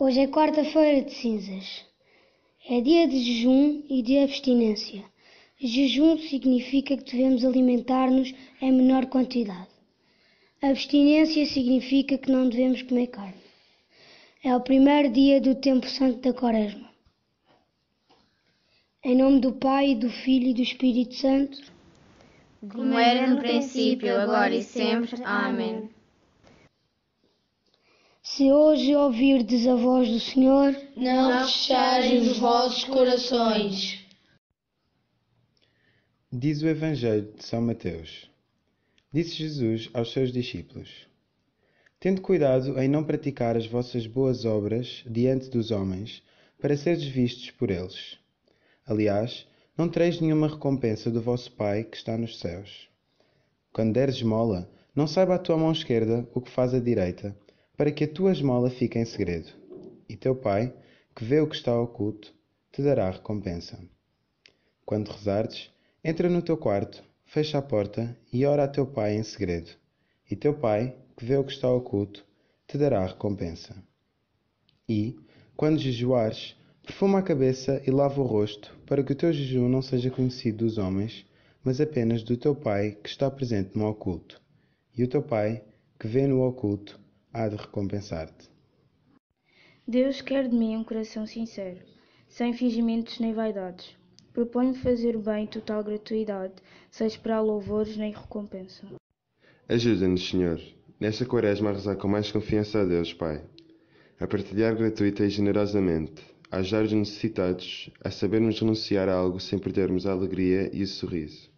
Hoje é quarta-feira de cinzas. É dia de jejum e de abstinência. Jejum significa que devemos alimentar-nos em menor quantidade. Abstinência significa que não devemos comer carne. É o primeiro dia do tempo santo da Quaresma. Em nome do Pai, do Filho e do Espírito Santo, como era no princípio, agora e sempre. Amém. se hoje ouvirdes a voz do Senhor, Não fecharem os vossos corações. Diz o Evangelho de São Mateus. Disse Jesus aos seus discípulos: Tende cuidado em não praticar as vossas boas obras diante dos homens, para seres vistos por eles. Aliás, não tereis nenhuma recompensa do vosso Pai que está nos céus. Quando deres esmola, não saiba a tua mão esquerda o que faz a direita, para que a tua esmola fique em segredo. E teu Pai, que vê o que está oculto, te dará recompensa. Quando rezares, entra no teu quarto, fecha a porta e ora a teu Pai em segredo. E teu Pai, que vê o que está oculto, te dará recompensa. E, quando jejuares, perfuma a cabeça e lava o rosto, para que o teu jejum não seja conhecido dos homens, mas apenas do teu Pai que está presente no oculto. E o teu Pai, que vê no oculto, há de recompensar-te. Deus quer de mim um coração sincero, sem fingimentos nem vaidades. Proponho fazer o bem em total gratuidade, sem esperar louvores nem recompensa. Ajuda-nos, Senhor, nesta Quaresma a rezar com mais confiança a Deus, Pai, a partilhar gratuita e generosamente, a ajudar os necessitados, a sabermos renunciar a algo sem perdermos a alegria e o sorriso.